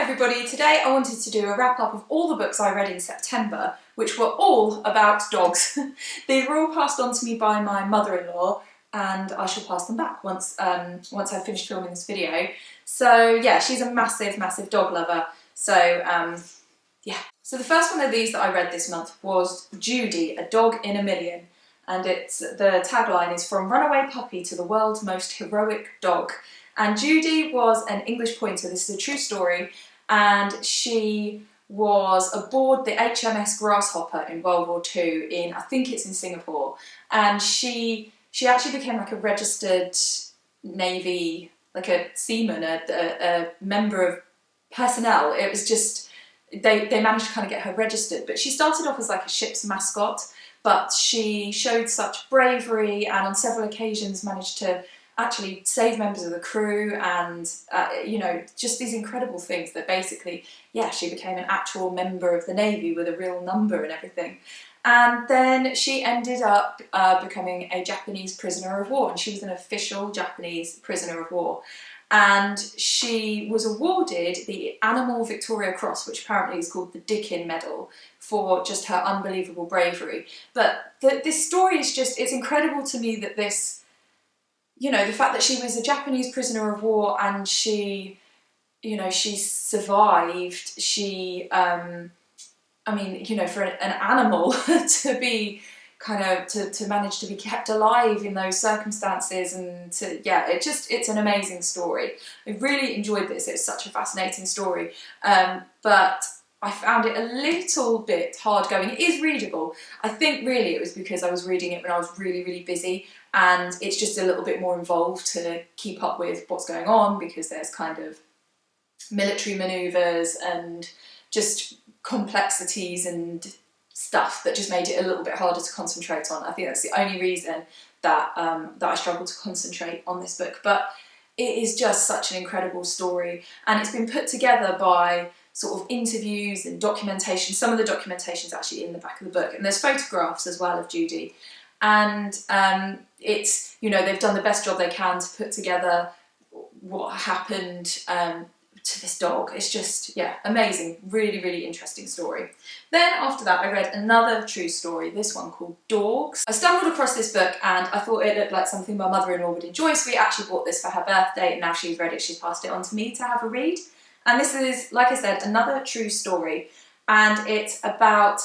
everybody, today I wanted to do a wrap up of all the books I read in September, which were all about dogs. They were all passed on to me by my mother-in-law, and I shall pass them back once I've finished filming this video. So yeah, she's a massive, massive dog lover. So yeah. So the first one of these that I read this month was Judy, A Dog in a Million. And the tagline is "From runaway puppy to the world's most heroic dog." And Judy was an English pointer. This is a true story. And she was aboard the HMS Grasshopper in World War II I think it's in Singapore. And she actually became like a registered Navy, like a seaman, a member of personnel. It was just, they managed to kind of get her registered. But she started off as like a ship's mascot, but she showed such bravery and on several occasions managed to actually save members of the crew and, you know, just these incredible things that basically, yeah, she became an actual member of the Navy with a real number and everything. And then she ended up becoming a Japanese prisoner of war, and she was an official Japanese prisoner of war. And she was awarded the Animal Victoria Cross, which apparently is called the Dickin Medal, for just her unbelievable bravery. But this story is just, it's incredible to me that this, you know, the fact that she was a Japanese prisoner of war and she, you know, she survived, she, I mean, you know, for an animal to be kind of, to manage to be kept alive in those circumstances and to, yeah, it's an amazing story. I really enjoyed this. It was such a fascinating story. But I found it a little bit hard going. It is readable. I think really it was because I was reading it when I was really, really busy, and it's just a little bit more involved to keep up with what's going on because there's kind of military manoeuvres and just complexities and stuff that just made it a little bit harder to concentrate on. I think that's the only reason that that I struggled to concentrate on this book. But it is just such an incredible story, and it's been put together by sort of interviews and documentation. Some of the documentation is actually in the back of the book, and there's photographs as well of Judy. And it's, you know, they've done the best job they can to put together what happened to this dog. It's just, yeah, amazing. Really, really interesting story. Then after that, I read another true story, this one called DAWGS. I stumbled across this book and I thought it looked like something my mother-in-law would enjoy, so we actually bought this for her birthday, and now she's read it, she's passed it on to me to have a read. And this is, like I said, another true story, and it's about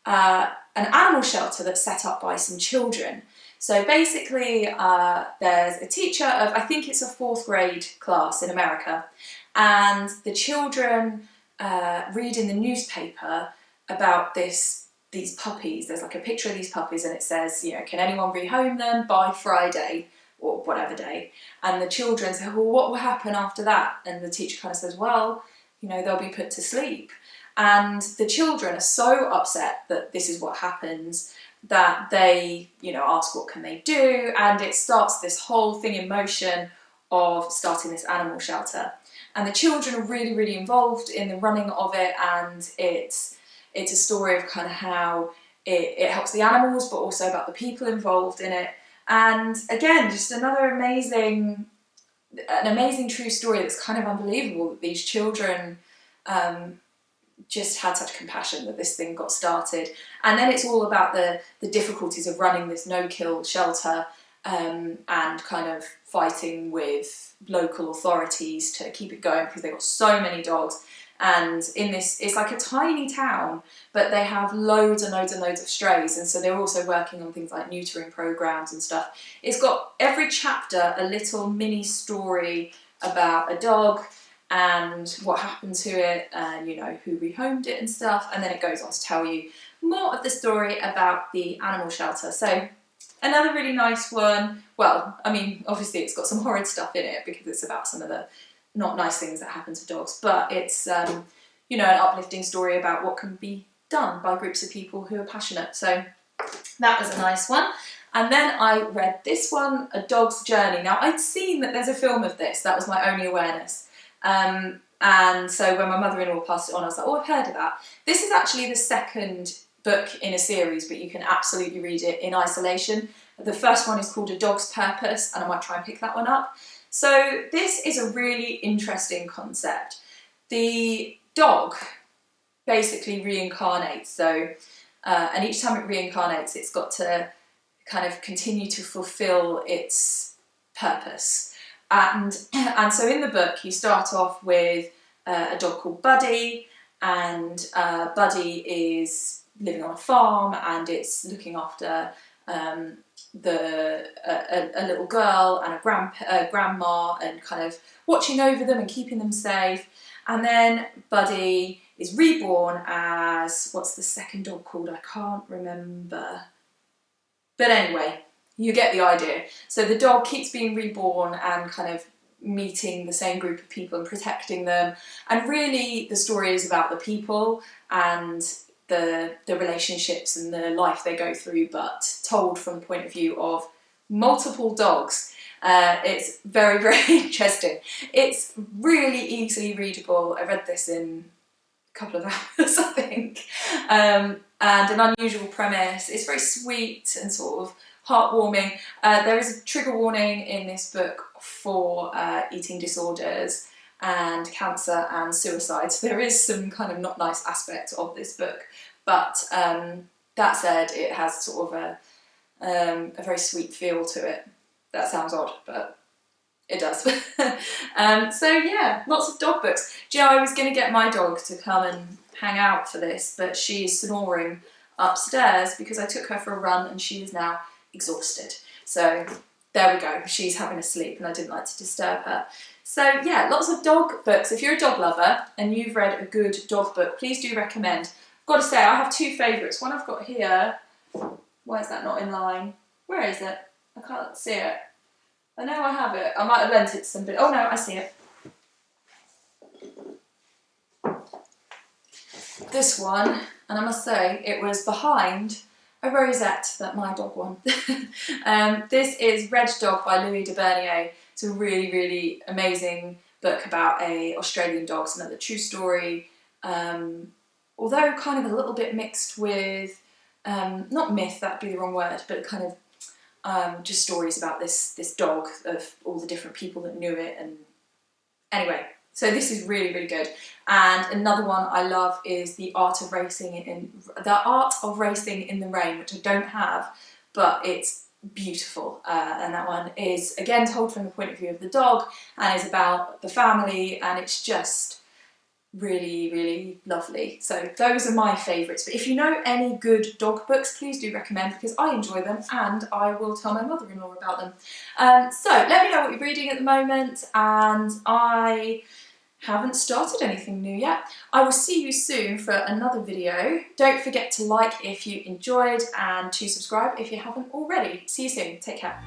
an animal shelter that's set up by some children. So basically, there's a teacher of, I think it's a 4th grade class in America, and the children read in the newspaper about these puppies. There's like a picture of these puppies, and it says, you know, can anyone rehome them by Friday or whatever day? And the children say, well, what will happen after that? And the teacher kind of says, well, you know, they'll be put to sleep. And the children are so upset that this is what happens that they, you know, ask what can they do, and it starts this whole thing in motion of starting this animal shelter. And the children are really, really involved in the running of it, and it's a story of kind of how it helps the animals, but also about the people involved in it. And again, just another an amazing true story that's kind of unbelievable that these children just had such compassion that this thing got started. And then it's all about the difficulties of running this no-kill shelter and kind of fighting with local authorities to keep it going because they've got so many dogs. And in this, it's like a tiny town, but they have loads and loads and loads of strays, and so they're also working on things like neutering programs and stuff. It's got every chapter a little mini story about a dog and what happened to it, and you know, who rehomed it and stuff, and then it goes on to tell you more of the story about the animal shelter. So another really nice one. Well, I mean, obviously it's got some horrid stuff in it because it's about some of the not nice things that happen to dogs, but it's, you know, an uplifting story about what can be done by groups of people who are passionate. So that was a nice one. And then I read this one, A Dog's Journey. Now, I'd seen that there's a film of this. That was my only awareness. And so when my mother-in-law passed it on, I was like, oh, I've heard of that. This is actually the second book in a series, but you can absolutely read it in isolation. The first one is called A Dog's Purpose, and I might try and pick that one up. So this is a really interesting concept. the dog basically reincarnates, so and each time it reincarnates it's got to kind of continue to fulfill its purpose. And so in the book you start off with a dog called Buddy, and Buddy is living on a farm and it's looking after a little girl and a grandma, and kind of watching over them and keeping them safe. And then Buddy is reborn as, what's the second dog called? I can't remember. But anyway, you get the idea. So the dog keeps being reborn and kind of meeting the same group of people and protecting them. And really the story is about the people and the relationships and the life they go through, but told from the point of view of multiple dogs. It's very, very interesting. It's really easily readable. I read this in a couple of hours, I think. And an unusual premise. It's very sweet and sort of heartwarming. There is a trigger warning in this book for eating disorders and cancer and suicide. So there is some kind of not nice aspect of this book. But that said, it has sort of a very sweet feel to it. That sounds odd, but it does. So yeah, lots of dog books. Do you know, I was going to get my dog to come and hang out for this, but she's snoring upstairs because I took her for a run and she is now exhausted. So there we go, she's having a sleep and I didn't like to disturb her. So yeah, lots of dog books. If you're a dog lover and you've read a good dog book, please do recommend. I've got to say, I have two favourites. One I've got here. Why is that not in line? Where is it? I can't see it. I know I have it. I might have lent it to somebody. Oh no, I see it. This one, and I must say, it was behind a rosette that my dog won. This is Red Dog by Louis de Bernier. It's a really, really amazing book about a Australian dog. It's another true story, although kind of a little bit mixed with, not myth, that'd be the wrong word, but kind of just stories about this dog, of all the different people that knew it. And anyway, so this is really, really good. And another one I love is The Art of Racing in the Rain, which I don't have, but it's beautiful. And that one is again told from the point of view of the dog and is about the family, and it's just really, really lovely. So those are my favourites. But if you know any good dog books, please do recommend, because I enjoy them and I will tell my mother-in-law about them. So let me know what you're reading at the moment, and I haven't started anything new yet. I will see you soon for another video. Don't forget to like if you enjoyed and to subscribe if you haven't already. See you soon. Take care.